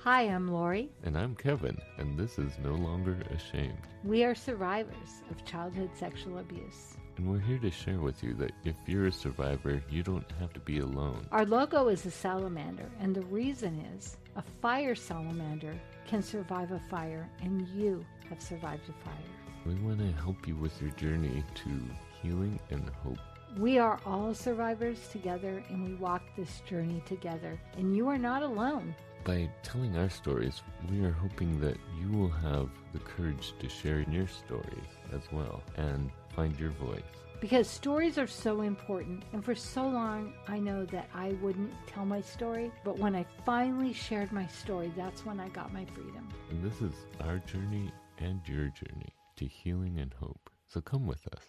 Hi, I'm Lori. And I'm Kevin, and this is No Longer Ashamed. We are survivors of childhood sexual abuse. And we're here to share with you that if you're a survivor, you don't have to be alone. Our logo is a salamander, and the reason is a fire salamander can survive a fire, and you have survived a fire. We want to help you with your journey to healing and hope. We are all survivors together, and we walk this journey together, and you are not alone. By telling our stories, we are hoping that you will have the courage to share your story as well and find your voice. Because stories are so important, and for so long I know that I wouldn't tell my story, but when I finally shared my story, that's when I got my freedom. And this is our journey and your journey to healing and hope. So come with us.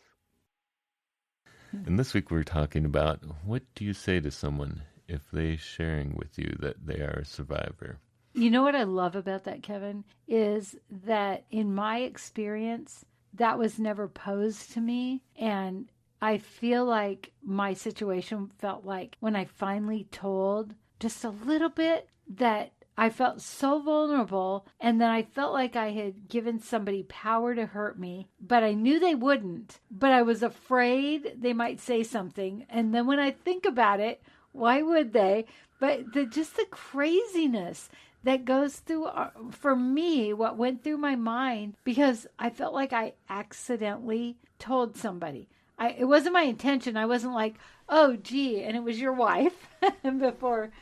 And this week we're talking about, what do you say to someone if they're sharing with you that they are a survivor? You know what I love about that, Kevin, is that in my experience, that was never posed to me. And I feel like my situation felt like when I finally told just a little bit, that I felt so vulnerable, and then I felt like I had given somebody power to hurt me, but I knew they wouldn't. But I was afraid they might say something. And then when I think about it, why would they? But just the craziness that goes through, for me, what went through my mind, because I felt like I accidentally told somebody. It wasn't my intention. I wasn't like, oh, gee, and it was your wife before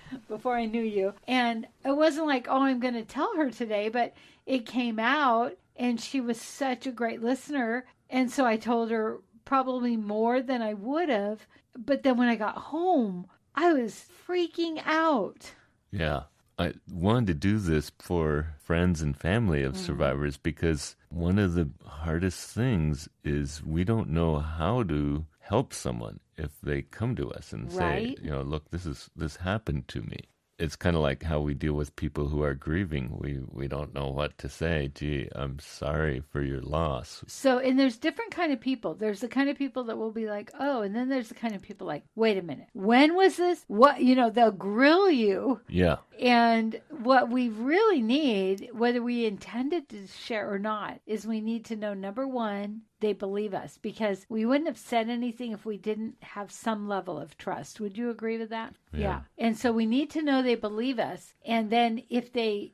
I knew you. And it wasn't like, oh, I'm going to tell her today, but it came out, and she was such a great listener. And so I told her probably more than I would have. But then when I got home, I was freaking out. Yeah. I wanted to do this for friends and family of survivors because one of the hardest things is we don't know how to help someone if they come to us and say, look, this happened to me. It's kind of like how we deal with people who are grieving. We don't know what to say. Gee, I'm sorry for your loss. So, and there's different kind of people. There's the kind of people that will be like, oh, and then there's the kind of people like, wait a minute, when was this? What, they'll grill you. Yeah. And what we really need, whether we intended to share or not, is we need to know, number one, they believe us, because we wouldn't have said anything if we didn't have some level of trust. Would you agree with that? Yeah. And so we need to know they believe us. And then if they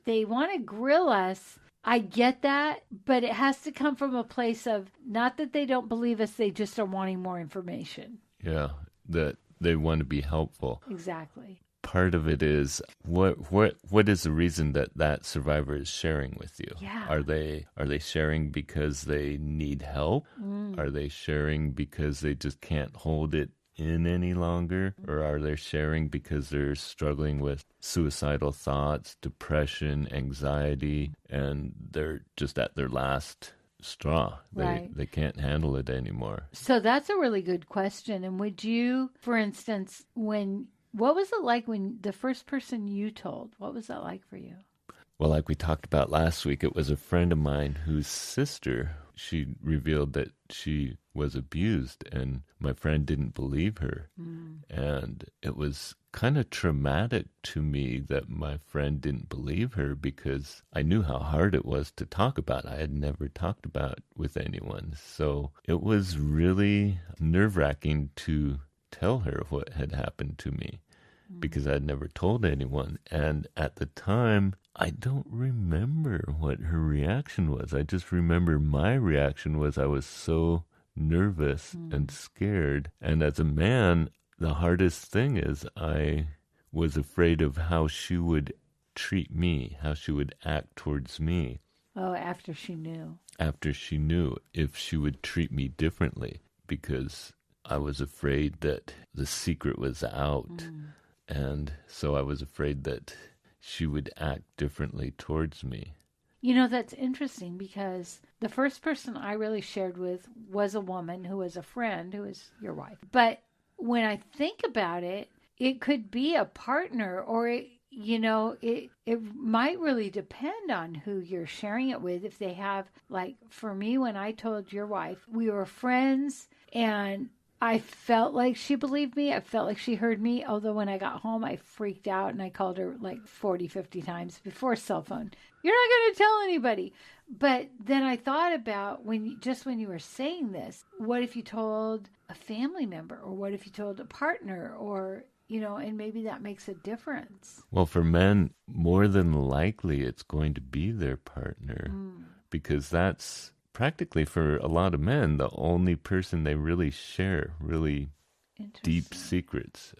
want to grill us, I get that, but it has to come from a place of not that they don't believe us, they just are wanting more information. Yeah, that they want to be helpful. Exactly. Part of it is what is the reason that survivor is sharing with you? Yeah. Are they sharing because they need help? Are they sharing because they just can't hold it in any longer? Or are they sharing because they're struggling with suicidal thoughts, depression, anxiety, and they're just at their last straw? They can't handle it anymore. So that's a really good question. And would you, for instance, what was it like when the first person you told? What was that like for you? Well, like we talked about last week, it was a friend of mine whose sister, she revealed that she was abused, and my friend didn't believe her. And it was kind of traumatic to me that my friend didn't believe her, because I knew how hard it was to talk about. I had never talked about with anyone. So it was really nerve-wracking to tell her what had happened to me, because I'd never told anyone. And at the time, I don't remember what her reaction was. I just remember my reaction was I was so nervous and scared. And as a man, the hardest thing is I was afraid of how she would treat me, how she would act towards me. Oh, after she knew. After she knew, if she would treat me differently, because I was afraid that the secret was out. And so I was afraid that she would act differently towards me. That's interesting, because the first person I really shared with was a woman who was a friend, who was your wife. But when I think about it, it could be a partner, or it might really depend on who you're sharing it with. If they have, like for me, when I told your wife, we were friends, and I felt like she believed me. I felt like she heard me. Although when I got home, I freaked out and I called her like 40, 50 times before cell phone. You're not going to tell anybody. But then I thought about when you were saying this, what if you told a family member, or what if you told a partner, or, and maybe that makes a difference. Well, for men, more than likely it's going to be their partner because that's practically, for a lot of men, the only person they really share really deep secrets.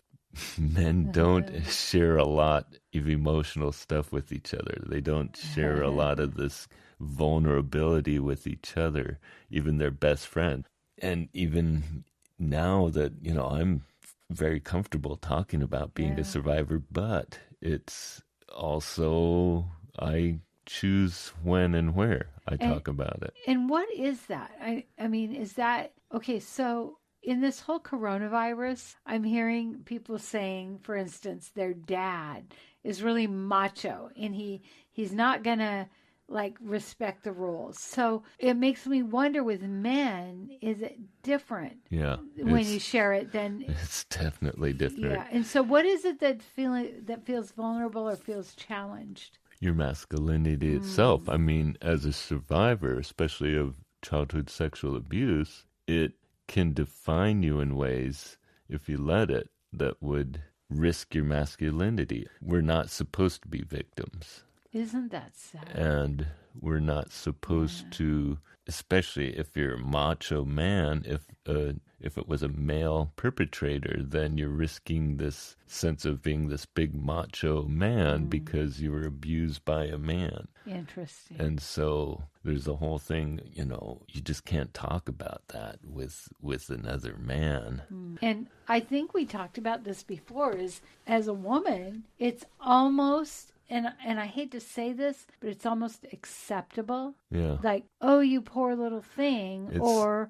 Men don't share a lot of emotional stuff with each other. They don't share a lot of this vulnerability with each other, even their best friend. And even now that, I'm very comfortable talking about being a survivor, but it's also, I choose when and where I talk about it. And what is that? I mean, is that, okay, so in this whole coronavirus, I'm hearing people saying, for instance, their dad is really macho and he's not going to like respect the rules. So it makes me wonder with men, is it different? Yeah. When you share it, then it's definitely different. Yeah. And so what is it that feels vulnerable or feels challenged? Your masculinity itself. I mean, as a survivor, especially of childhood sexual abuse, it can define you in ways, if you let it, that would risk your masculinity. We're not supposed to be victims. Isn't that sad? And we're not supposed to, especially if you're a macho man, if it was a male perpetrator, then you're risking this sense of being this big macho man because you were abused by a man. Interesting. And so there's the whole thing, you just can't talk about that with another man. And I think we talked about this before, is as a woman, it's almost, and I hate to say this, but it's almost acceptable. Yeah. Like, oh, you poor little thing.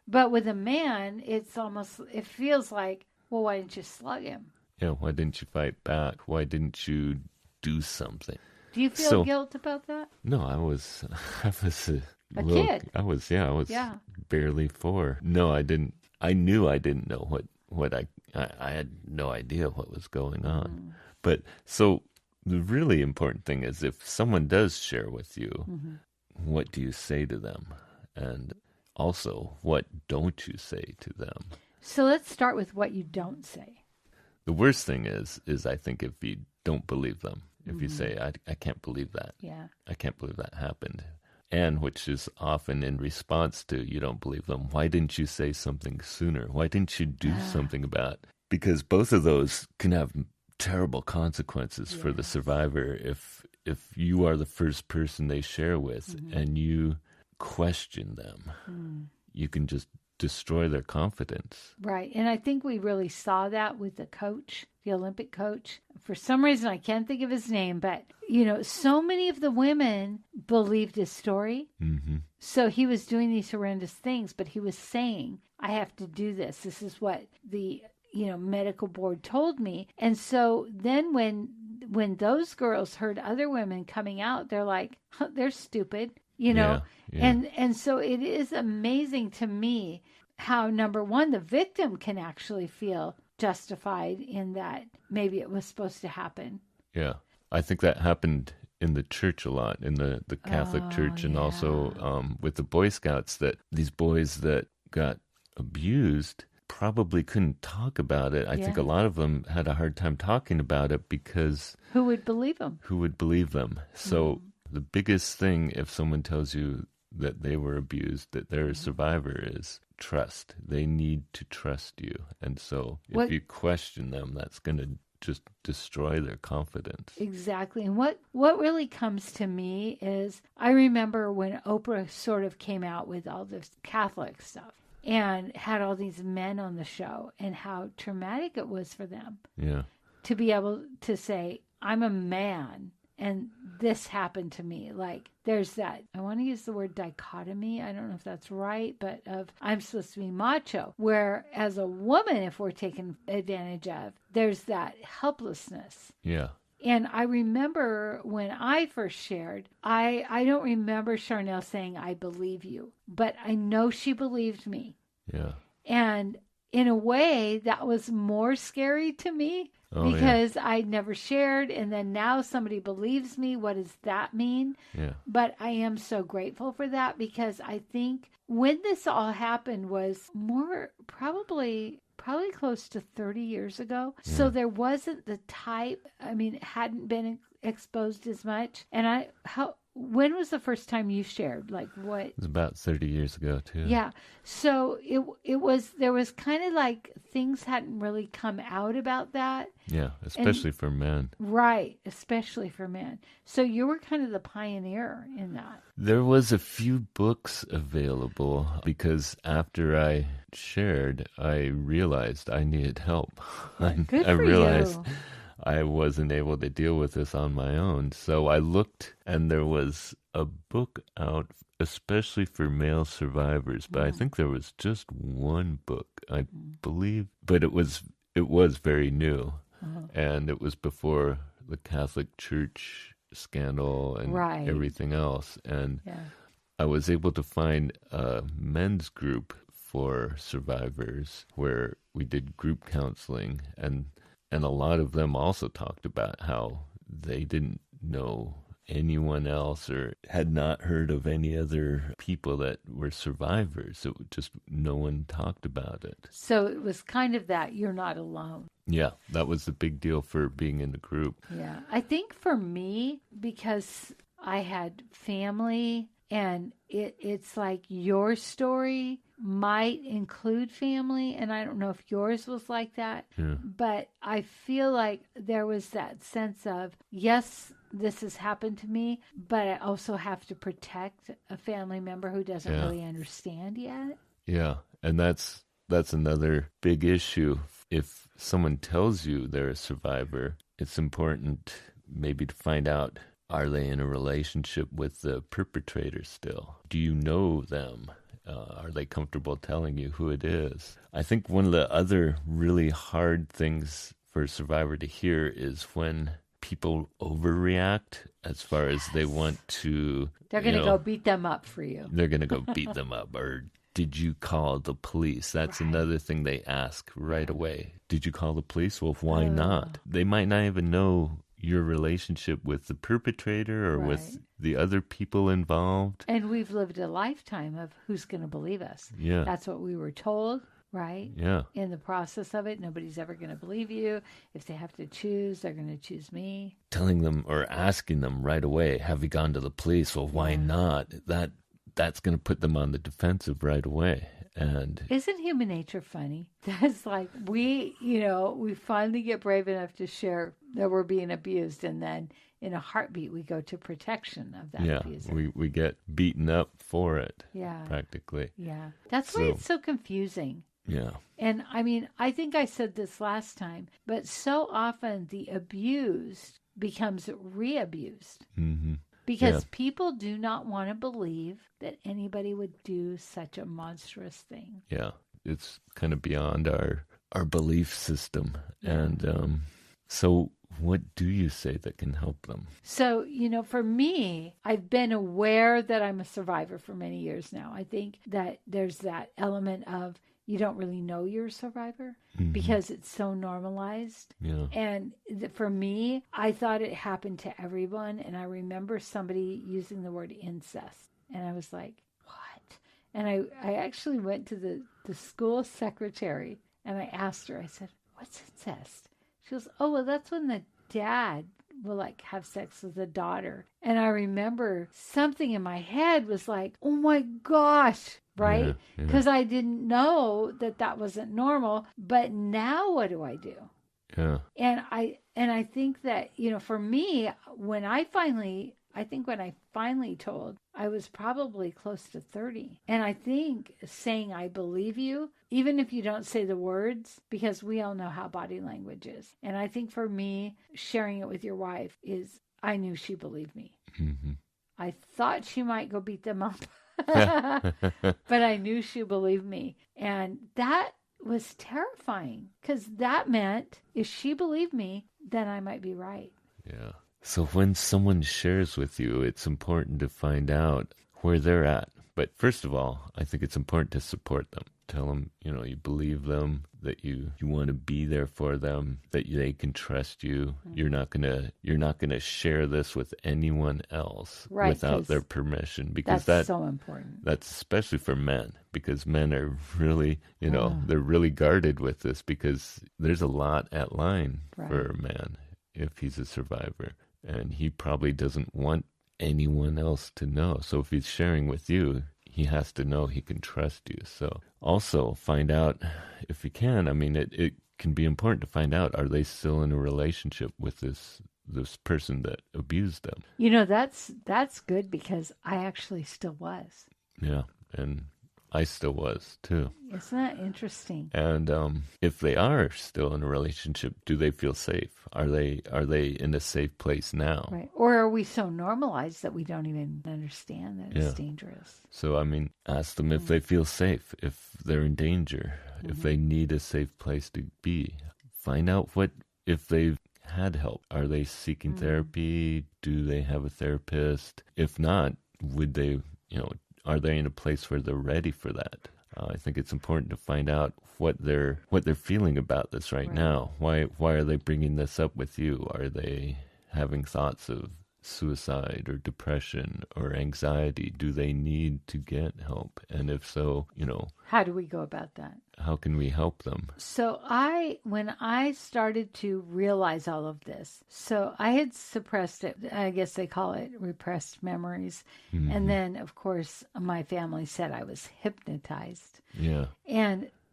But with a man, it feels like, well, why didn't you slug him? Yeah, why didn't you fight back? Why didn't you do something? Do you feel guilt about that? No, I was a kid. I was barely 4. No, I didn't. I knew I didn't know what I had no idea what was going on. But so the really important thing is, if someone does share with you, what do you say to them? And also, what don't you say to them? So let's start with what you don't say. The worst thing is I think, if you don't believe them. If you say, I can't believe that. Yeah. I can't believe that happened. And which is often in response to, you don't believe them. Why didn't you say something sooner? Why didn't you do something about it? Because both of those can have terrible consequences for the survivor if you are the first person they share with and you question them. You can just destroy their confidence. Right. And I think we really saw that with the coach, the Olympic coach. For some reason, I can't think of his name, but, so many of the women believed his story. So he was doing these horrendous things, but he was saying, I have to do this. This is what the medical board told me. And so then when those girls heard other women coming out, they're like, they're stupid, And so it is amazing to me how, number one, the victim can actually feel justified in that maybe it was supposed to happen. Yeah. I think that happened in the church a lot, in the Catholic Church, and also with the Boy Scouts, that these boys that got abused probably couldn't talk about it. I think a lot of them had a hard time talking about it because... Who would believe them? Who would believe them? So the biggest thing, if someone tells you that they were abused, that they're a survivor, is trust. They need to trust you. And so if you question them, that's going to just destroy their confidence. Exactly. And what really comes to me is, I remember when Oprah sort of came out with all this Catholic stuff and had all these men on the show, and how traumatic it was for them. Yeah. To be able to say, I'm a man and this happened to me. Like, there's that, I want to use the word dichotomy. I don't know if that's right, but I'm supposed to be macho. Where as a woman, if we're taken advantage of, there's that helplessness. Yeah. And I remember when I first shared, I don't remember Charnel saying, I believe you, but I know she believed me. Yeah. And in a way, that was more scary to me Oh, yeah. because I'd never shared. And then now somebody believes me. What does that mean? Yeah. But I am so grateful for that because I think when this all happened was probably close to 30 years ago. So Yeah. there wasn't the type, I mean, it hadn't been exposed as much. And when was the first time you shared? Like what? It was about 30 years ago, too. Yeah. So there was kind of like things hadn't really come out about that. Yeah, especially for men. Right. Especially for men. So you were kind of the pioneer in that. There was a few books available because after I shared, I realized I needed help. Good I for realized you. I wasn't able to deal with this on my own. So I looked, and there was a book out especially for male survivors, but I think there was just one book, I believe, but it was very new, and it was before the Catholic Church scandal and Right. everything else. And Yeah. I was able to find a men's group for survivors where we did group counseling, and a lot of them also talked about how they didn't know anyone else or had not heard of any other people that were survivors. It just no one talked about it. So it was kind of that you're not alone. Yeah, that was the big deal for being in the group. Yeah. I think for me, because I had family and it's like your story might include family. And I don't know if yours was like that, Yeah. but I feel like there was that sense of, yes, this has happened to me, but I also have to protect a family member who doesn't Yeah. really understand yet. Yeah, and that's another big issue. If someone tells you they're a survivor, it's important maybe to find out, are they in a relationship with the perpetrator still? Do you know them? Are they comfortable telling you who it is? I think one of the other really hard things for a survivor to hear is when people overreact as far as they want to... They're going to go beat them up for you. They're going to go beat them up. Or did you call the police? That's Right. another thing they ask right away. Did you call the police? Well, why not? They might not even know your relationship with the perpetrator or with Right. the other people involved. And we've lived a lifetime of who's going to believe us. Yeah. That's what we were told, right? Yeah. In the process of it, nobody's ever going to believe you. If they have to choose, they're going to choose me. Telling them or asking them right away, have you gone to the police? Well, why not? That's going to put them on the defensive right away. And Isn't human nature funny? That's like we finally get brave enough to share that we're being abused, and then in a heartbeat we go to protection of that yeah, abuser. we get beaten up for it, Yeah. practically. Yeah. That's why So- it's so confusing. Yeah. And I mean, I think I said this last time, but so often the abused becomes re-abused Mm-hmm. because Yeah. people do not want to believe that anybody would do such a monstrous thing. Yeah, it's kind of beyond our belief system. And so what do you say that can help them? So, for me, I've been aware that I'm a survivor for many years now. I think that there's that element of you don't really know you're a survivor because it's so normalized. Yeah. And for me, I thought it happened to everyone. And I remember somebody using the word incest. And I was like, what? And I actually went to the school secretary and I asked her, I said, what's incest? She goes, oh, well, that's when the dad will like have sex with the daughter. And I remember something in my head was like, oh my gosh, right? Yeah, yeah. Because I didn't know that wasn't normal. But now what do I do? Yeah. And I think that, for me, when I finally told, I was probably close to 30. And I think saying I believe you, even if you don't say the words, because we all know how body language is. And I think for me, sharing it with your wife is, I knew she believed me. Mm-hmm. I thought she might go beat them up, but I knew she believed me. And that was terrifying because that meant if she believed me, then I might be right. Yeah. So when someone shares with you, it's important to find out where they're at. But first of all, I think it's important to support them. tell them, you believe them, that you want to be there for them, that they can trust you. You're not gonna share this with anyone else without their permission, because that's so important. That's especially for men, because men are really, they're really guarded with this, because there's a lot at line for a man if he's a survivor, and he probably doesn't want anyone else to know. So if he's sharing with you, he has to know he can trust you. So also find out, if you can, it can be important to find out, are they still in a relationship with this person that abused them? That's good, because I actually still was. Yeah, and I still was too. Isn't that interesting? And if they are still in a relationship, do they feel safe? Are they in a safe place now? Right. Or are we so normalized that we don't even understand that it's dangerous? So, ask them if they feel safe, if they're in danger, if they need a safe place to be. Find out if they've had help. Are they seeking therapy? Do they have a therapist? If not, would they, are they in a place where they're ready for that? I think it's important to find out what they're feeling about this right now. Why are they bringing this up with you? Are they having thoughts of suicide or depression or anxiety? Do they need to get help? And if so, how do we go about that? How can we help them? So when I started to realize all of this, so I had suppressed it. I guess they call it repressed memories. Mm-hmm. And then, of course, my family said I was hypnotized. Yeah.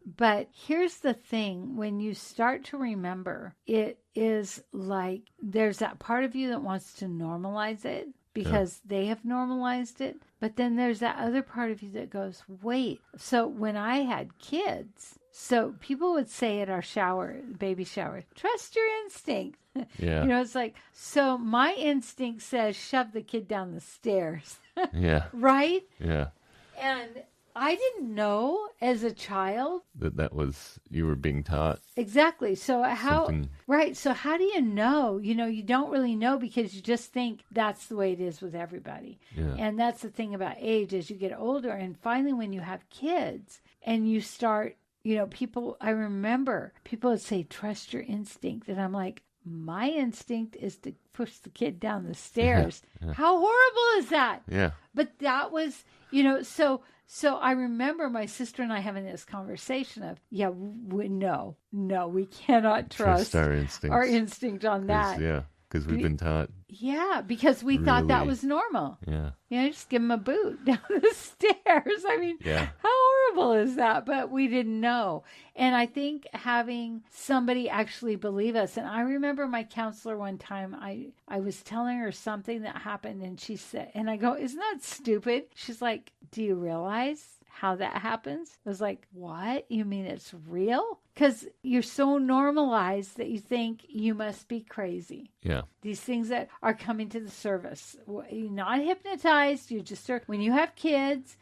But here's the thing, when you start to remember, it is like there's that part of you that wants to normalize it because they have normalized it. But then there's that other part of you that goes, wait. So when I had kids, so people would say at our baby shower, trust your instinct. Yeah. It's like, so my instinct says shove the kid down the stairs. Yeah. Right? Yeah. And I didn't know as a child that was, you were being taught. Exactly. So right. So how do you know? You don't really know, because you just think that's the way it is with everybody. Yeah. And that's the thing about age, as you get older. And finally, when you have kids and you start, I remember people would say, trust your instinct. And I'm like, my instinct is to push the kid down the stairs. Yeah. How horrible is that? Yeah. But that was, so I remember my sister and I having this conversation of, no, we cannot trust our instinct on that. Yeah, because we've been taught. Yeah, because we thought that was normal. Yeah. Just give him a boot down the stairs. How horrible is that? But we didn't know. And I think having somebody actually believe us. And I remember my counselor one time, I was telling her something that happened, and she said, and I go, isn't that stupid? She's like, do you realize how that happens? I was like, what? You mean it's real? Because you're so normalized that you think you must be crazy. Yeah. These things that are coming to the service. You're not hypnotized. You just start, when you have kids,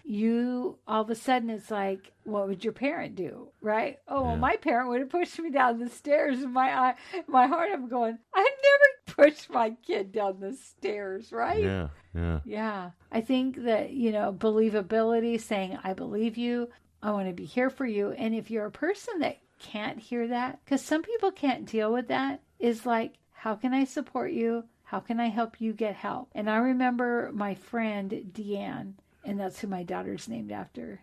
all of a sudden it's like, what would your parent do? Right? Oh, well, my parent would have pushed me down the stairs. In my heart, I'm going, I've never pushed my kid down the stairs, right? Yeah. Yeah. Yeah. I think that, believability, saying, I believe you, I want to be here for you. And if you're a person that can't hear that, because some people can't deal with that, is like, how can I support you? How can I help you get help? And I remember my friend Deanne, and that's who my daughter's named after,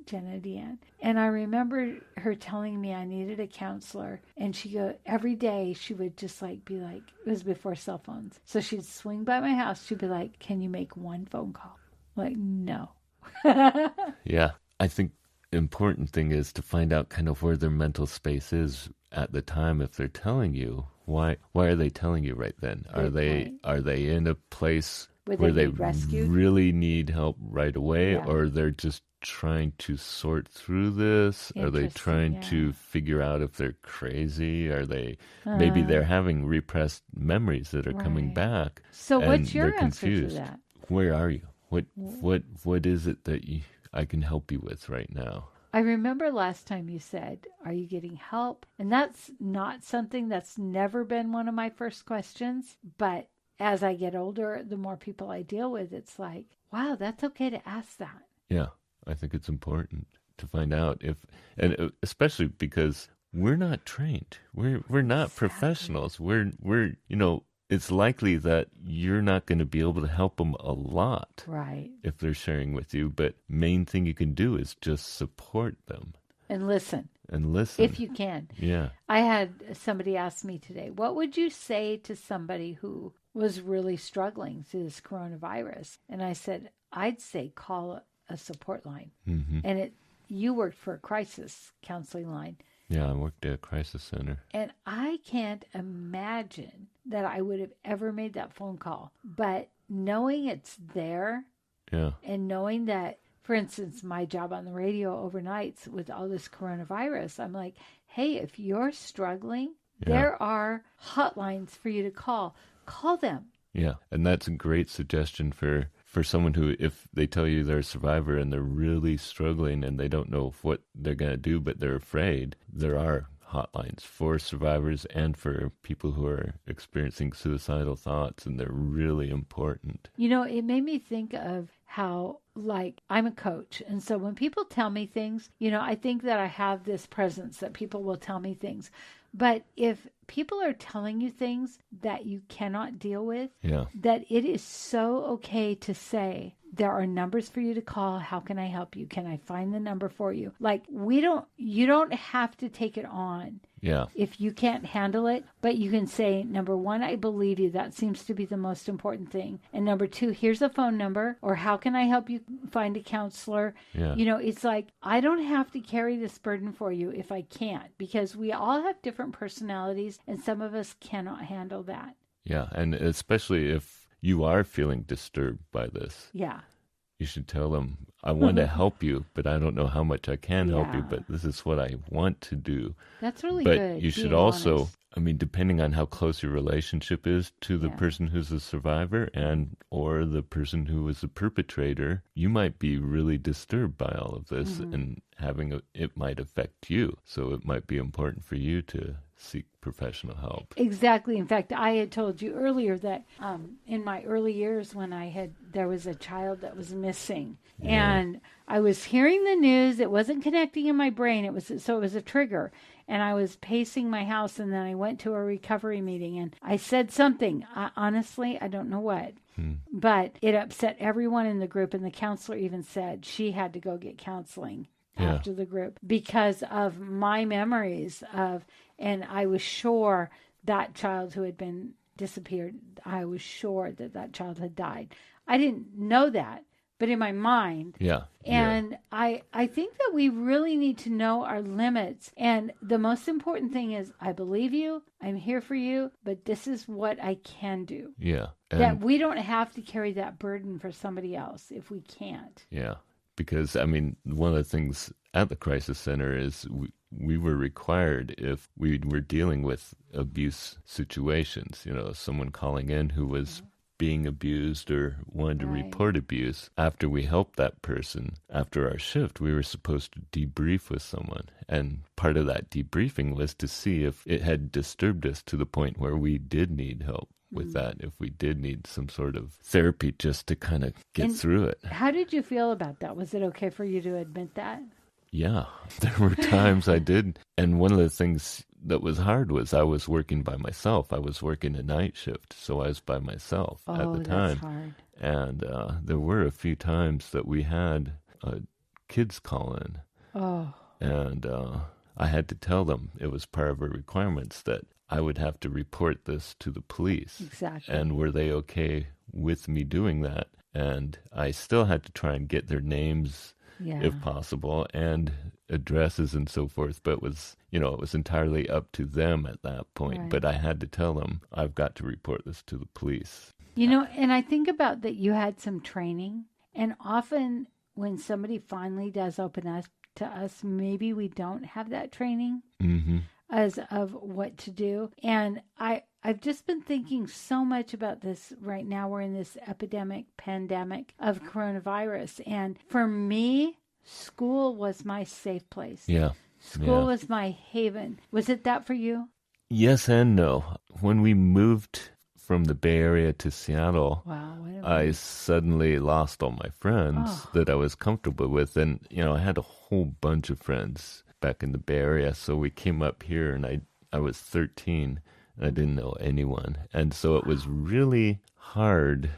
Jenna Deanne. And I remember her telling me I needed a counselor. And every day she would just be like, it was before cell phones. So she'd swing by my house. She'd be like, can you make one phone call? I'm like, no. Yeah. I think the important thing is to find out kind of where their mental space is at the time. If they're telling you, why are they telling you right then? Are they in a place where they really need help right away, or they're just trying to sort through this? Are they trying to figure out if they're crazy? Are they maybe they're having repressed memories that are coming back? So what's your answer to that? Where are you? What is it that I can help you with right now? I remember last time you said, are you getting help? And that's not something that's never been one of my first questions. But as I get older, the more people I deal with, it's like, wow, that's okay to ask that. Yeah, I think it's important to find out if, and especially because we're not trained. We're not professionals. We're it's likely that you're not going to be able to help them a lot, Right. if they're sharing with you. But main thing you can do is just support them And listen. and listen. If you can. Yeah. I had somebody ask me today, what would you say to somebody who was really struggling through this coronavirus? And I said, I'd say call a support line. Mm-hmm. And you worked for a crisis counseling line. Yeah, I worked at a crisis center. And I can't imagine that I would have ever made that phone call. But knowing it's there, Yeah. and knowing that, for instance, my job on the radio overnights with all this coronavirus, I'm like, hey, if you're struggling, there are hotlines for you to call. Call them. Yeah, and that's a great suggestion for someone who, if they tell you they're a survivor and they're really struggling and they don't know what they're going to do, but they're afraid, there are hotlines for survivors and for people who are experiencing suicidal thoughts, and they're really important. It made me think of how, like, I'm a coach. And so when people tell me things, I think that I have this presence that people will tell me things. But if people are telling you things that you cannot deal with, that it is so okay to say, there are numbers for you to call. How can I help you? Can I find the number for you? Like, you don't have to take it on. Yeah. If you can't handle it, but you can say, number one, I believe you. That seems to be the most important thing. And number two, here's a phone number, or how can I help you find a counselor? Yeah. It's like, I don't have to carry this burden for you if I can't, because we all have different personalities and some of us cannot handle that. Yeah. And especially if you are feeling disturbed by this. Yeah. You should tell them, I want to help you, but I don't know how much I can help you, but this is what I want to do. That's really good. But you should also, depending on how close your relationship is to the person who's a survivor or the person who was a perpetrator, you might be really disturbed by all of this, and it might affect you. So it might be important for you to seek professional help. Exactly. In fact, I had told you earlier that in my early years when there was a child that was missing, and I was hearing the news. It wasn't connecting in my brain. It was a trigger, and I was pacing my house, and then I went to a recovery meeting, and I said something. Honestly, I don't know what, but it upset everyone in the group, and the counselor even said she had to go get counseling after the group because of my memories of, and I was sure that child who had been disappeared, I was sure that child had died. I didn't know that, but in my mind. Yeah. And I think that we really need to know our limits. And the most important thing is, I believe you, I'm here for you, but this is what I can do. Yeah. That we don't have to carry that burden for somebody else if we can't. Yeah. Because, one of the things at the crisis center is we were required, if we were dealing with abuse situations, someone calling in who was being abused or wanted to report abuse, after we helped that person, after our shift, we were supposed to debrief with someone. And part of that debriefing was to see if it had disturbed us to the point where we did need help with that, if we did need some sort of therapy just to kind of get through it. How did you feel about that? Was it okay for you to admit that? Yeah, there were times I did. And one of the things that was hard was I was working by myself. I was working a night shift, so I was by myself at the time. That's hard. And there were a few times that we had kids call in. Oh. And I had to tell them, it was part of our requirements, that I would have to report this to the police. Exactly. And were they okay with me doing that? And I still had to try and get their names, if possible, and addresses and so forth. But it was entirely up to them at that point. Right. But I had to tell them, I've got to report this to the police. And I think about that you had some training. And often when somebody finally does open up to us, maybe we don't have that training. Mm-hmm. As of what to do. And I've just been thinking so much about this right now. We're in this pandemic of coronavirus. And for me, school was my safe place. Yeah. School was my haven. Was it that for you? Yes and no. When we moved from the Bay Area to Seattle, Wow. I suddenly lost all my friends that I was comfortable with. And, I had a whole bunch of friends back in the Bay Area. So we came up here and I was 13 and I didn't know anyone. And so it was really hard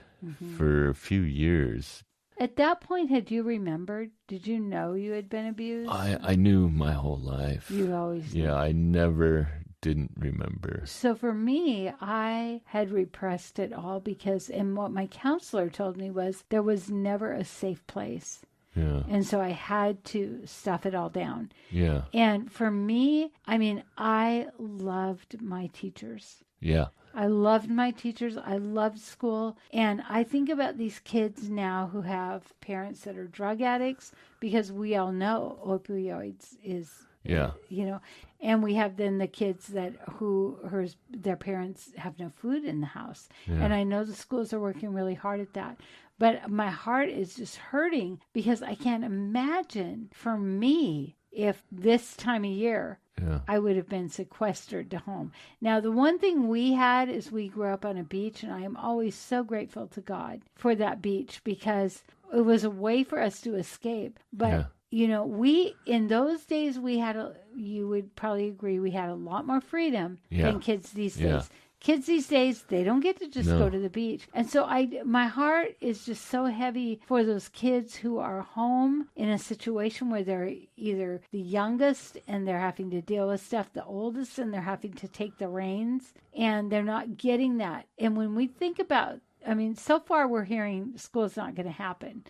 for a few years. At that point, had you remembered? Did you know you had been abused? I knew my whole life. You always knew. Yeah, I never didn't remember. So for me, I had repressed it all because, and what my counselor told me was there was never a safe place. Yeah. And so I had to stuff it all down. Yeah. And for me, I mean, I loved my teachers. Yeah. I loved my teachers. I loved school. And I think about these kids now who have parents that are drug addicts because we all know opioids is, and we have then the kids that their parents have no food in the house. Yeah. And I know the schools are working really hard at that. But my heart is just hurting because I can't imagine for me if this time of year I would have been sequestered to home. Now, the one thing we had is we grew up on a beach, and I am always so grateful to God for that beach because it was a way for us to escape. But, we, in those days, you would probably agree, we had a lot more freedom than kids these days. Kids these days, they don't get to just go to the beach. And so my heart is just so heavy for those kids who are home in a situation where they're either the youngest and they're having to deal with stuff, the oldest and they're having to take the reins, and they're not getting that. And when we think about, so far we're hearing school's not going to happen.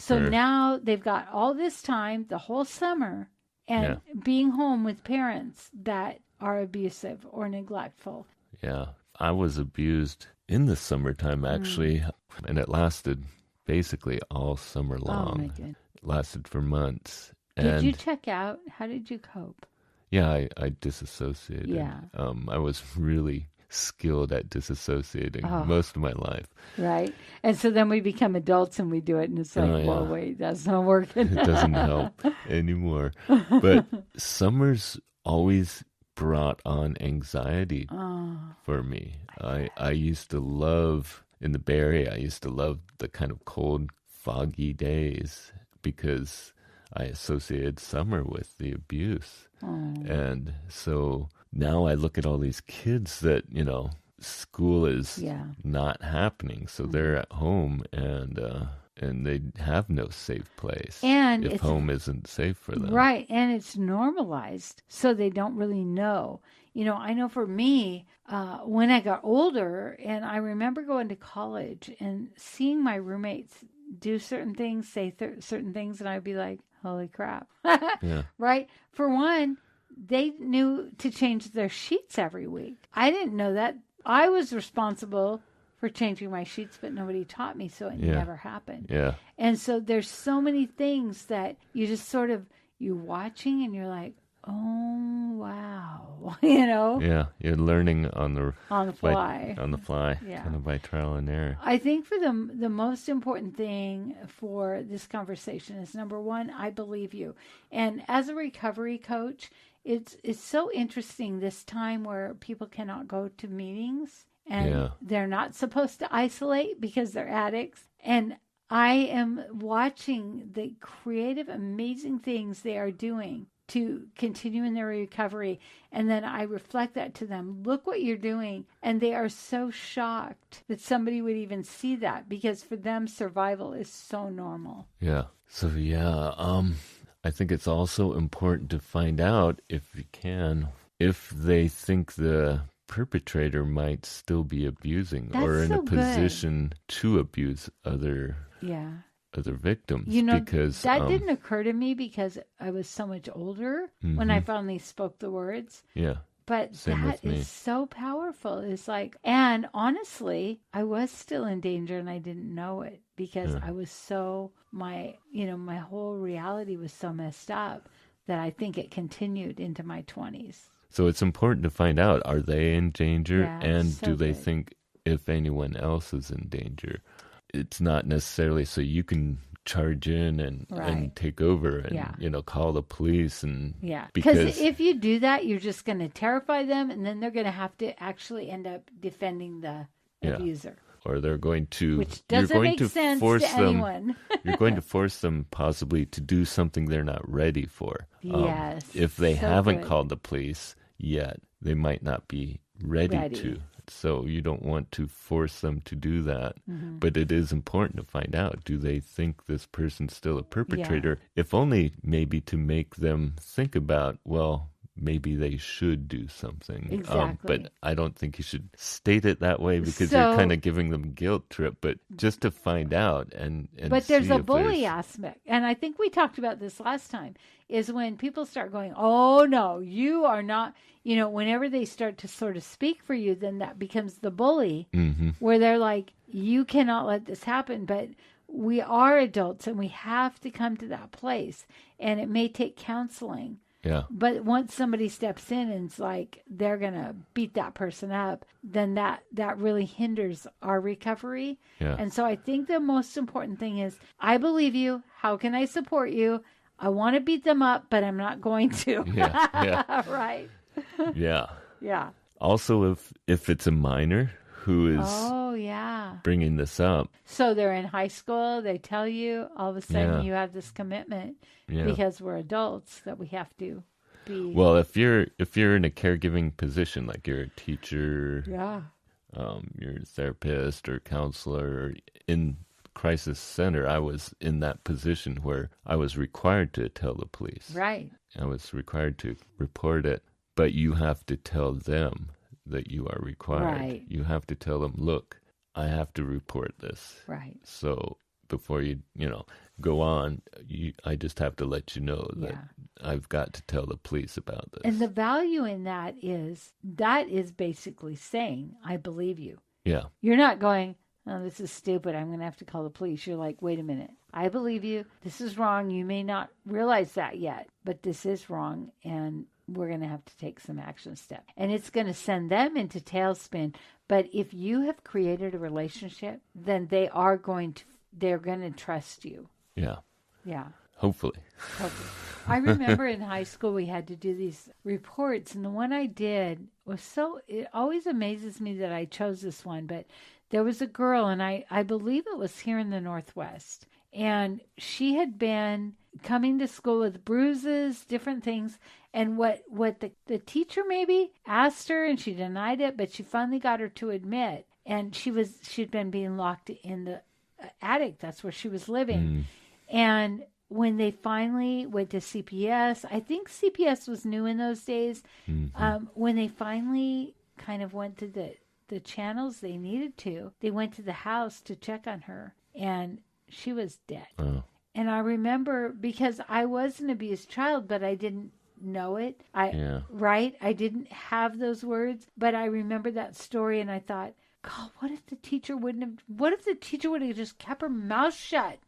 Now they've got all this time, the whole summer, and being home with parents that are abusive or neglectful. Yeah. I was abused in the summertime, actually, and it lasted basically all summer long. Oh, my goodness. It lasted for months. Did you check out? How did you cope? Yeah, I disassociated. Yeah. I was really skilled at disassociating most of my life. Right. And so then we become adults and we do it, and it's like, well, wait, that's not working. It doesn't help anymore. But summers always brought on anxiety for me. I used to love, in the Bay Area, I used to love the kind of cold, foggy days because I associated summer with the abuse. And so now I look at all these kids that, school is not happening. So they're at home and they have no safe place if home isn't safe for them. Right. And it's normalized, so they don't really know. I know for me, when I got older, and I remember going to college and seeing my roommates do certain things, say certain things, and I'd be like, holy crap. Right? For one, they knew to change their sheets every week. I didn't know that. I was responsible for changing my sheets, but nobody taught me, so it never happened. Yeah. And so there's so many things that you just sort of, you're watching and you're like, oh, wow, Yeah, you're learning on the fly. Kind of by trial and error. I think for the most important thing for this conversation is, number one, I believe you. And as a recovery coach, it's so interesting this time where people cannot go to meetings. And they're not supposed to isolate because they're addicts. And I am watching the creative, amazing things they are doing to continue in their recovery. And then I reflect that to them. Look what you're doing. And they are so shocked that somebody would even see that because for them, survival is so normal. Yeah. So, I think it's also important to find out, if you can, if they think the perpetrator might still be abusing or in a position to abuse other victims. Because that didn't occur to me because I was so much older when I finally spoke the words. Yeah. But that is so powerful. It's like, and honestly, I was still in danger and I didn't know it because I was so, my whole reality was so messed up that I think it continued into my 20s. So it's important to find out, are they in danger? And so do they good. think if anyone else is in danger? It's not necessarily so you can charge in and take over and, call the police. Because if you do that, you're just going to terrify them, and then they're going to have to actually end up defending the abuser. Or they're going to, Which doesn't make sense to anyone. You're going to force them possibly to do something they're not ready for. Yes. If they so haven't good. called the police yet, they might not be ready to. So you don't want to force them to do that. Mm-hmm. But it is important to find out, do they think this person's still a perpetrator? If only maybe to make them think about, well, maybe they should do something. Exactly. But I don't think you should state it that way because you're kind of giving them guilt trip. But just to find out and but there's see a if bully aspect. And I think we talked about this last time, is when people start going, oh, no, you are not, whenever they start to sort of speak for you, then that becomes the bully, where they're like, you cannot let this happen. But we are adults and we have to come to that place. And it may take counseling. Yeah. But once somebody steps in and it's like they're going to beat that person up, then that really hinders our recovery. Yeah. And so I think the most important thing is, I believe you. How can I support you? I want to beat them up, but I'm not going to. Yeah. Right. Yeah. Yeah. Also, if it's a minor who is bringing this up. So they're in high school. They tell you all of a sudden you have this commitment because we're adults that we have to be. Well, if you're in a caregiving position, like you're a teacher, you're a therapist or counselor or in crisis center, I was in that position where I was required to tell the police. Right. I was required to report it, but you have to tell them that you are required. Right. You have to tell them, look, I have to report this. Right. So before you go on, I just have to let you know that I've got to tell the police about this. And the value in that is basically saying, I believe you. Yeah. You're not going, oh, this is stupid, I'm going to have to call the police. You're like, wait a minute. I believe you. This is wrong. You may not realize that yet, but this is wrong, and we're going to have to take some action steps. And it's going to send them into tailspin. But if you have created a relationship, then they're going to trust you. Yeah. Yeah. Hopefully. I remember in high school we had to do these reports, and the one I did was it always amazes me that I chose this one, but there was a girl, and I believe it was here in the Northwest, and she had been coming to school with bruises, different things, and what the teacher maybe asked her, and she denied it, but she finally got her to admit, and she'd been being locked in the attic. That's where she was living. And when they finally went to CPS, I think CPS was new in those days. When they finally kind of went to the channels they needed to, they went to the house to check on her, and she was dead. Oh. And I remember, because I was an abused child, but I didn't know it. Right? I didn't have those words, but I remember that story, and I thought, God, what if the teacher would have just kept her mouth shut,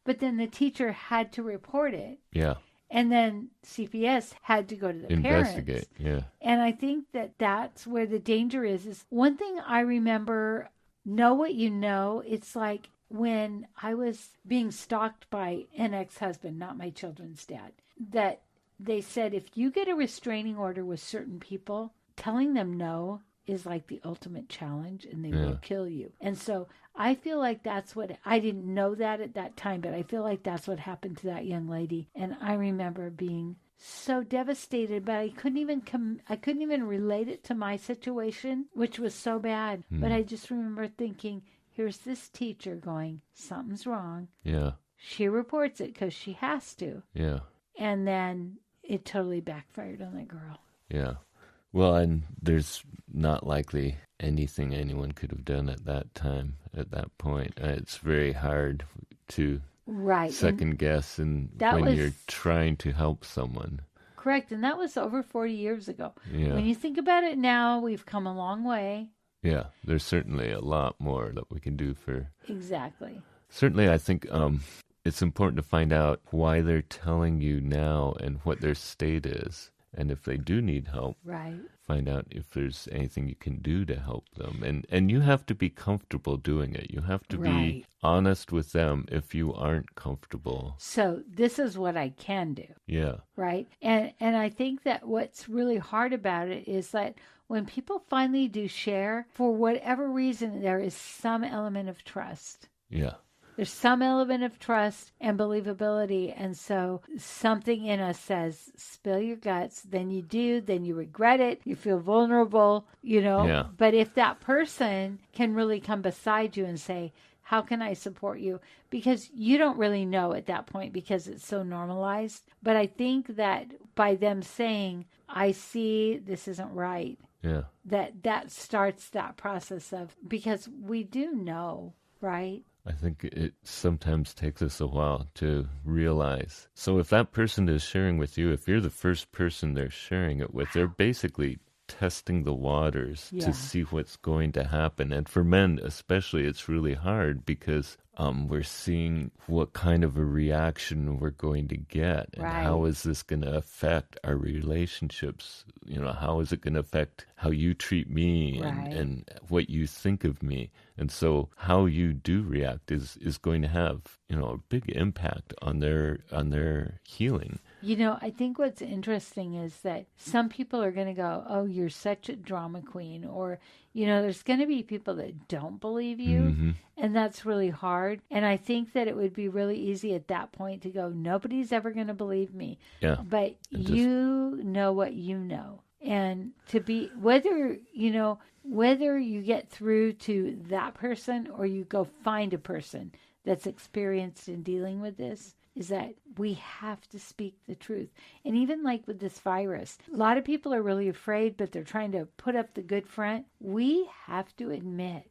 But then the teacher had to report it. Yeah. And then CPS had to go to the investigate. parents. Yeah. And I think that's where the danger is one thing I remember, know what you know. It's like when I was being stalked by an ex-husband, not my children's dad, that they said, if you get a restraining order with certain people, telling them no is like the ultimate challenge, and they will kill you. And so I feel like that's what, I didn't know that at that time, but I feel like that's what happened to that young lady. And I remember being so devastated, but I couldn't even relate it to my situation, which was so bad. But I just remember thinking, here's this teacher going, something's wrong. Yeah. She reports it because she has to. Yeah. And then it totally backfired on that girl. Yeah. Well, and there's not likely anything anyone could have done at that time, at that point. It's very hard to second guess when you're trying to help someone. Correct. And that was over 40 years ago. Yeah. When you think about it now, we've come a long way. Yeah. There's certainly a lot more that we can do for... Exactly. Certainly, I think it's important to find out why they're telling you now and what their state is. And if they do need help, find out if there's anything you can do to help them. And you have to be comfortable doing it. You have to be honest with them if you aren't comfortable. So this is what I can do. Yeah. Right? And I think that what's really hard about it is that when people finally do share, for whatever reason, there is some element of trust. Yeah. There's some element of trust and believability. And so something in us says, spill your guts. Then you do. Then you regret it. You feel vulnerable, Yeah. But if that person can really come beside you and say, how can I support you? Because you don't really know at that point because it's so normalized. But I think that by them saying, I see this isn't right, Yeah. that starts that process of, because we do know, right? I think it sometimes takes us a while to realize. So if that person is sharing with you, if you're the first person they're sharing it with, they're basically testing the waters to see what's going to happen. And for men especially, it's really hard because we're seeing what kind of a reaction we're going to get, and how is this going to affect our relationships? How is it going to affect how you treat me and what you think of me? And so how you do react is going to have, a big impact on their healing. I think what's interesting is that some people are going to go, oh, you're such a drama queen. Or, there's going to be people that don't believe you. Mm-hmm. And that's really hard. And I think that it would be really easy at that point to go, nobody's ever going to believe me. Yeah. But you know what you know. And to be, whether you get through to that person or you go find a person that's experienced in dealing with this, is that we have to speak the truth. And even like with this virus, a lot of people are really afraid, but they're trying to put up the good front. We have to admit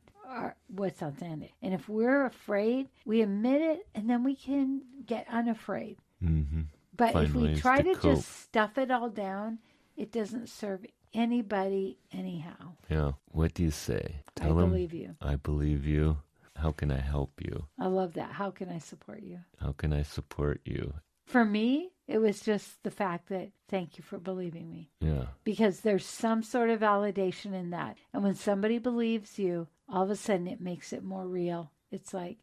what's authentic. And if we're afraid, we admit it, and then we can get unafraid. Mm-hmm. But Find if we ways try to to cope. just stuff it all down, it doesn't serve anybody anyhow. Yeah. What do you say? I believe you. I believe you. How can I help you? I love that. How can I support you? How can I support you? For me, it was just the fact that thank you for believing me. Yeah. Because there's some sort of validation in that. And when somebody believes you, all of a sudden it makes it more real. It's like,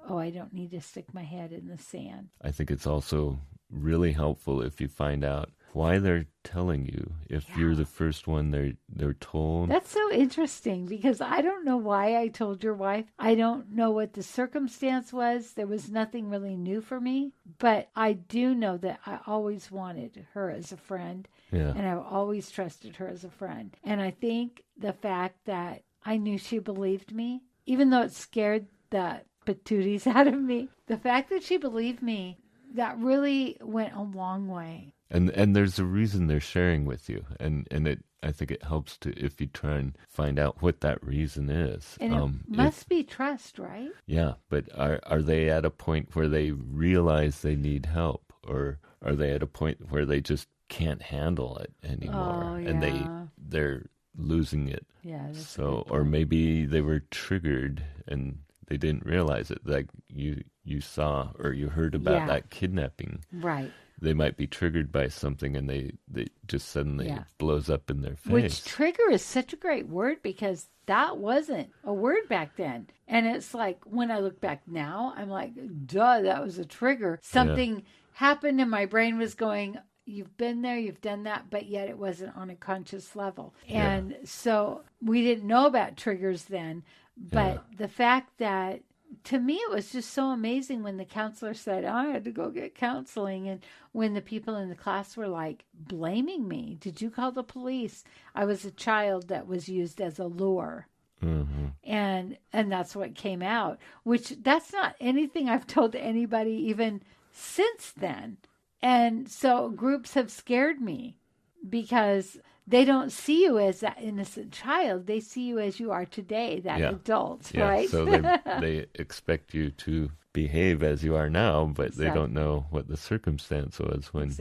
oh, I don't need to stick my head in the sand. I think it's also really helpful if you find out why they're telling you. If you're the first one they're told. That's so interesting because I don't know why I told your wife. I don't know what the circumstance was. There was nothing really new for me. But I do know that I always wanted her as a friend. Yeah. And I've always trusted her as a friend. And I think the fact that I knew she believed me, even though it scared the patooties out of me, the fact that she believed me, that really went a long way. And there's a reason they're sharing with you, and I think it helps to if you try and find out what that reason is. And it must be trust, right? Yeah, but are they at a point where they realize they need help, or are they at a point where they just can't handle it anymore, and they're losing it? Yeah. So, or maybe they were triggered and they didn't realize it. Like you saw or you heard about that kidnapping, right? They might be triggered by something and they just suddenly blows up in their face. Which trigger is such a great word because that wasn't a word back then. And it's like when I look back now, I'm like, duh, that was a trigger. Something happened and my brain was going, you've been there, you've done that, but yet it wasn't on a conscious level. And so we didn't know about triggers then. But the fact that, to me, it was just so amazing when the counselor said, I had to go get counseling. And when the people in the class were like blaming me, did you call the police? I was a child that was used as a lure. Mm-hmm. And that's what came out, which that's not anything I've told anybody even since then. And so groups have scared me because they don't see you as that innocent child. They see you as you are today, that adult, right? So they expect you to behave as you are now, but they don't know what the circumstance was when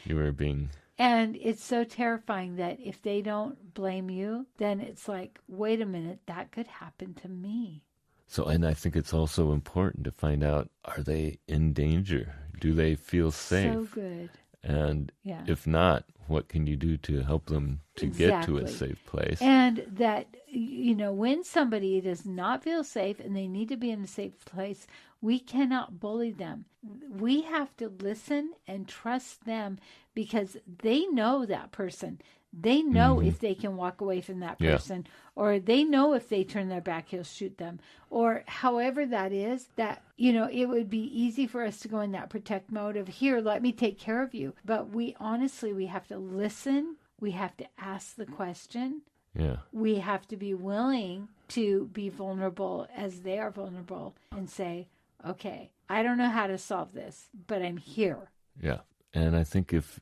you were being... And it's so terrifying that if they don't blame you, then it's like, wait a minute, that could happen to me. So, and I think it's also important to find out, are they in danger? Do they feel safe? So good. And if not, what can you do to help them to get to a safe place? And that, when somebody does not feel safe and they need to be in a safe place, we cannot bully them. We have to listen and trust them because they know that person. They know if they can walk away from that person, or they know if they turn their back, he'll shoot them, or however that is, that, you know, it would be easy for us to go in that protect mode of, here, let me take care of you. But we have to listen. We have to ask the question. Yeah. We have to be willing to be vulnerable as they are vulnerable and say, okay, I don't know how to solve this, but I'm here. Yeah. And I think if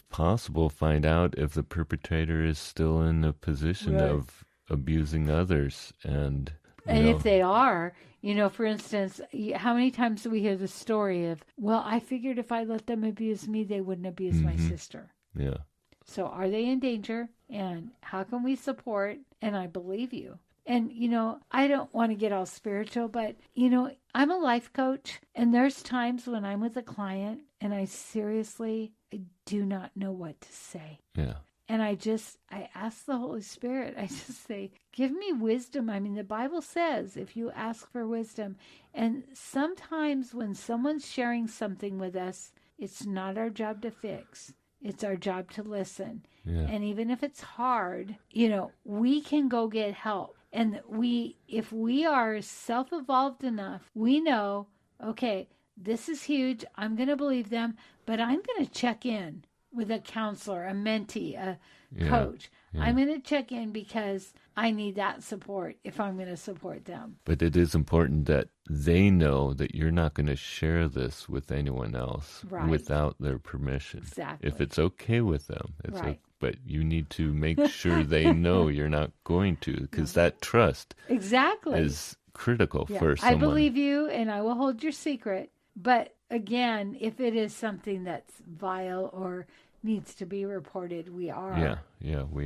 possible, find out if the perpetrator is still in a position of abusing others. And if they are, you know, for instance, how many times do we hear the story of, well, I figured if I let them abuse me, they wouldn't abuse my sister. Yeah. So are they in danger? And how can we support? And I believe you. And, you know, I don't want to get all spiritual, but, you know, I'm a life coach, and there's times when I'm with a client and I do not know what to say. Yeah. And I ask the Holy Spirit, I just say, give me wisdom. I mean, the Bible says if you ask for wisdom, and sometimes when someone's sharing something with us, it's not our job to fix. It's our job to listen. Yeah. And even if it's hard, you know, we can go get help. And if we are self-evolved enough, we know, okay, this is huge. I'm going to believe them, but I'm going to check in with a counselor, a mentee, a coach. Yeah. I'm going to check in because I need that support if I'm going to support them. But it is important that they know that you're not going to share this with anyone else without their permission. Exactly. If it's okay with them, it's right. But you need to make sure they know you're not going to, because that trust is critical for someone. I believe you, and I will hold your secret. But again, if it is something that's vile or needs to be reported, we are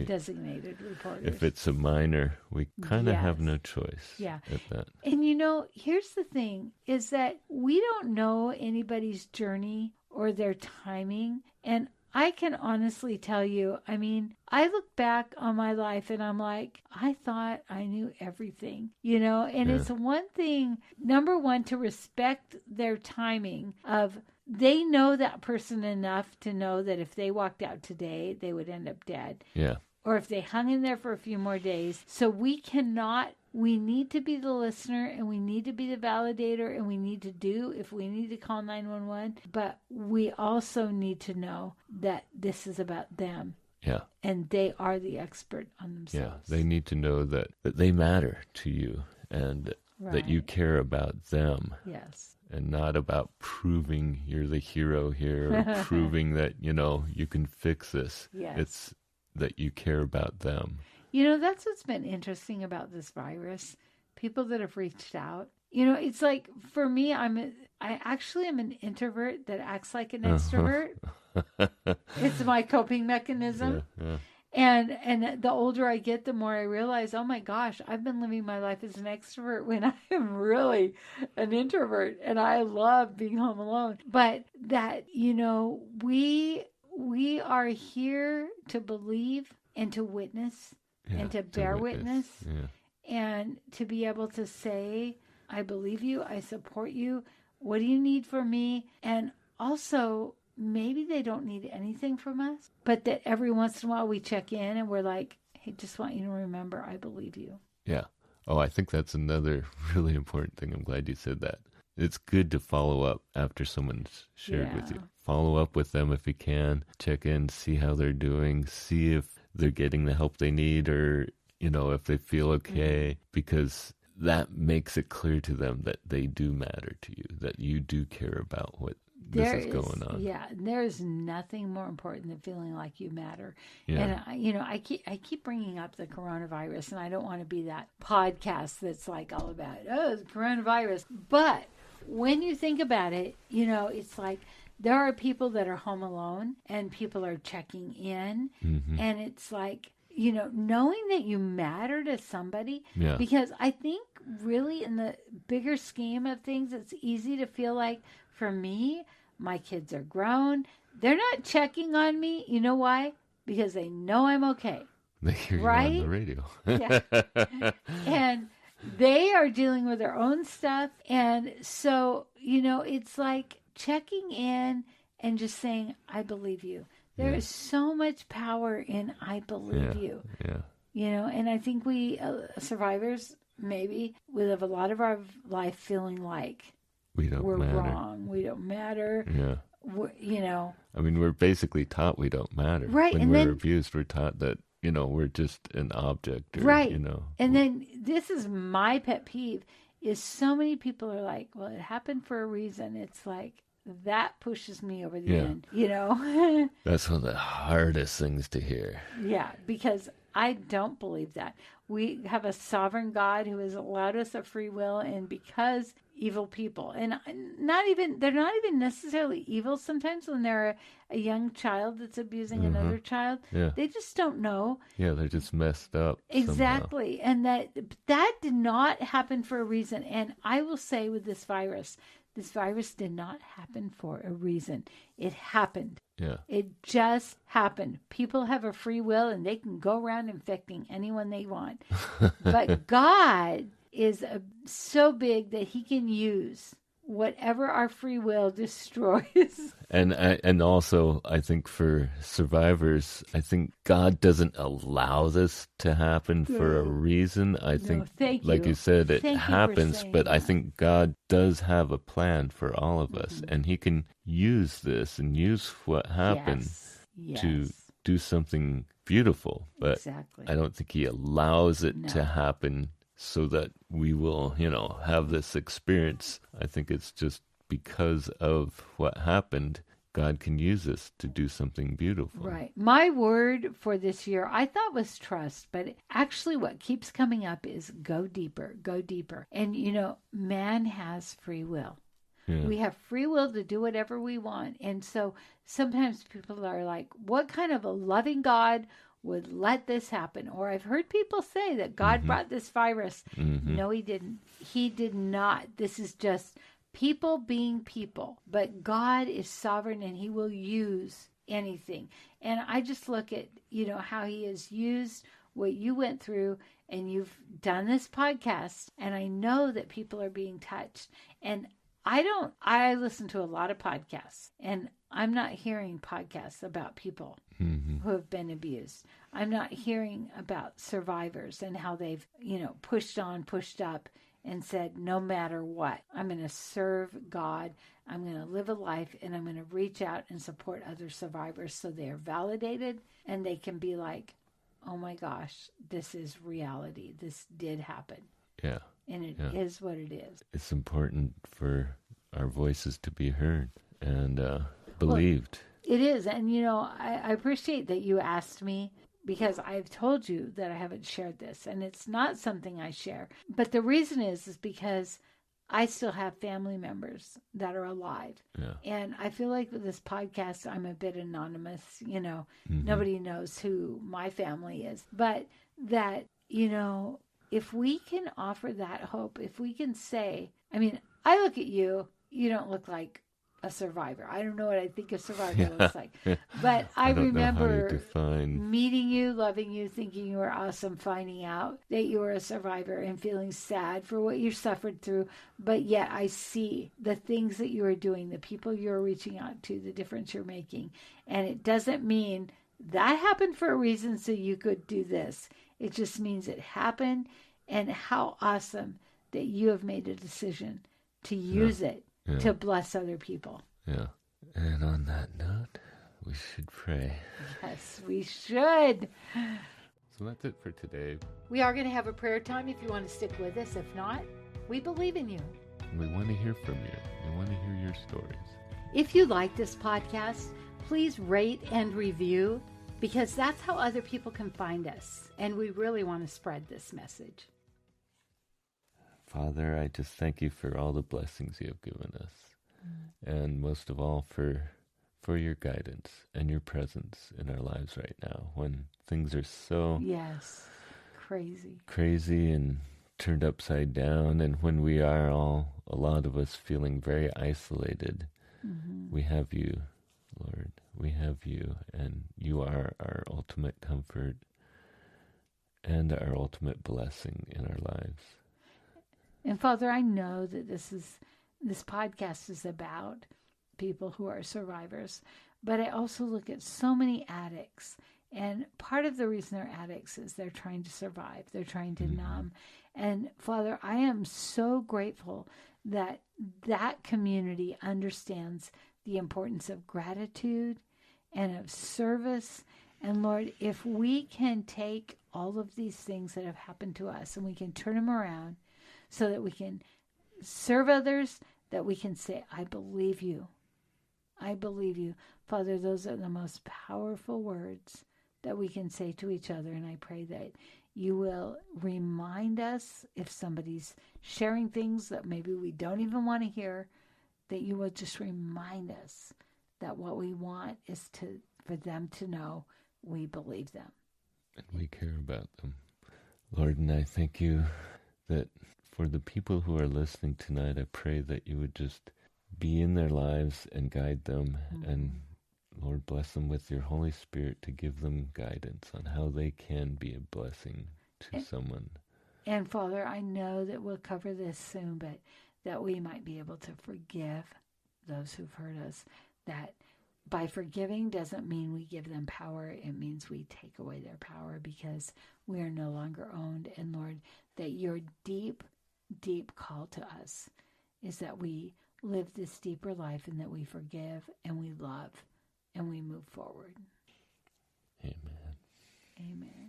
designated reporters. If it's a minor, we kind of have no choice at that. And you know, here's the thing, is that we don't know anybody's journey or their timing. And I can honestly tell you, I mean, I look back on my life and I'm like, I thought I knew everything, you know, and it's one thing, number one, to respect their timing of, they know that person enough to know that if they walked out today, they would end up dead. Yeah. Or if they hung in there for a few more days. So we need to be the listener, and we need to be the validator, and we need to do, if we need to call 911, but we also need to know that this is about them. Yeah. And they are the expert on themselves. Yeah. They need to know that they matter to you, and that you care about them. Yes. And not about proving you're the hero here, or proving that, you know, you can fix this. Yes. It's that you care about them. You know, that's what's been interesting about this virus. People that have reached out. You know, it's like, for me, I actually am an introvert that acts like an extrovert. It's my coping mechanism. Yeah. And the older I get, the more I realize, oh my gosh, I've been living my life as an extrovert when I am really an introvert, and I love being home alone. But that, you know, we are here to believe and to witness and to bear witness and to be able to say, I believe you, I support you. What do you need from me? And also, maybe they don't need anything from us, but that every once in a while we check in and we're like, hey, just want you to remember, I believe you. Yeah. Oh, I think that's another really important thing. I'm glad you said that. It's good to follow up after someone's shared with you. Follow up with them if you can. Check in, see how they're doing, see if they're getting the help they need, or, you know, if they feel okay, because that makes it clear to them that they do matter to you, that you do care about what this is going on. Yeah, there's nothing more important than feeling like you matter. Yeah. And you know, I keep bringing up the coronavirus, and I don't want to be that podcast that's like all about the coronavirus. But when you think about it, you know, it's like there are people that are home alone, and people are checking in, and it's like, you know, knowing that you matter to somebody, because I think really in the bigger scheme of things, it's easy to feel like, for me, my kids are grown. They're not checking on me. You know why? Because they know I'm okay. They hear you on the radio. And they are dealing with their own stuff. And so, you know, it's like checking in and just saying, I believe you. There is so much power in I believe you. Yeah. And I think we survivors, maybe, we live a lot of our life feeling like we're matter. Wrong. We don't matter. Yeah. I mean, we're basically taught we don't matter. Right. When we're abused, we're taught that, we're just an object. Or, right. And then this is my pet peeve is so many people are like, well, it happened for a reason. It's like, that pushes me over the end, That's one of the hardest things to hear. Yeah, because I don't believe that. We have a sovereign God who has allowed us a free will, and because evil people, and they're not even necessarily evil sometimes when they're a young child that's abusing another child. Yeah. They just don't know. Yeah, they're just messed up. Exactly. Somehow. And that did not happen for a reason. And I will say with this virus did not happen for a reason. It happened. Yeah. It just happened. People have a free will and they can go around infecting anyone they want. But God is so big that he can use whatever our free will destroys. And also, I think for survivors, I think God doesn't allow this to happen for a reason. I think, like you said, it happens, but I think God does have a plan for all of us, and he can use this and use what happened to do something beautiful. But I don't think he allows it to happen so that we will, have this experience. I think it's just because of what happened, God can use this to do something beautiful. Right. My word for this year, I thought was trust, but actually what keeps coming up is go deeper, go deeper. And, man has free will. Yeah. We have free will to do whatever we want. And so sometimes people are like, what kind of a loving God would let this happen? Or I've heard people say that God brought this virus. No, he didn't. He did not. This is just people being people. But God is sovereign and he will use anything. And I just look at, how he has used what you went through, and you've done this podcast, and I know that people are being touched. And I listen to a lot of podcasts, and I'm not hearing podcasts about people who have been abused. I'm not hearing about survivors and how they've, pushed on, pushed up, and said, no matter what, I'm going to serve God. I'm going to live a life, and I'm going to reach out and support other survivors so they are validated and they can be like, oh my gosh, this is reality. This did happen. Yeah. And it is what it is. It's important for our voices to be heard and believed. Well, it is. And, I appreciate that you asked me, because I've told you that I haven't shared this, and it's not something I share. But the reason is because I still have family members that are alive. Yeah. And I feel like with this podcast, I'm a bit anonymous. Nobody knows who my family is. But that, if we can offer that hope, if we can say, I look at you, you don't look like a survivor. I don't know what I think a survivor looks like. But I remember meeting you, loving you, thinking you were awesome, finding out that you were a survivor and feeling sad for what you suffered through. But yet I see the things that you are doing, the people you're reaching out to, the difference you're making. And it doesn't mean that happened for a reason so you could do this. It just means it happened, and how awesome that you have made a decision to use it to bless other people. Yeah. And on that note, we should pray. Yes, we should. So that's it for today. We are going to have a prayer time if you want to stick with us. If not, we believe in you. We want to hear from you. We want to hear your stories. If you like this podcast, please rate and review, because that's how other people can find us. And we really want to spread this message. Father, I just thank you for all the blessings you have given us. And most of all for your guidance and your presence in our lives right now when things are so crazy and turned upside down, and when we are a lot of us feeling very isolated. We have you, Lord. We have you, and you are our ultimate comfort and our ultimate blessing in our lives. And Father, I know that this podcast is about people who are survivors, But I also look at so many addicts. And part of the reason they're addicts is they're trying to survive. They're trying to numb. And Father, I am so grateful that that community understands the importance of gratitude and of service. And Lord, if we can take all of these things that have happened to us and we can turn them around so that we can serve others, that we can say, I believe you. I believe you. Father, those are the most powerful words that we can say to each other. And I pray that you will remind us if somebody's sharing things that maybe we don't even want to hear, that you will just remind us that what we want is for them to know we believe them. And we care about them. Lord, and I thank you that for the people who are listening tonight, I pray that you would just be in their lives and guide them. And Lord, bless them with your Holy Spirit to give them guidance on how they can be a blessing to someone. And Father, I know that we'll cover this soon, but that we might be able to forgive those who've hurt us. That by forgiving doesn't mean we give them power. It means we take away their power because we are no longer owned. And Lord, that your deep, deep call to us is that we live this deeper life and that we forgive and we love and we move forward. Amen. Amen.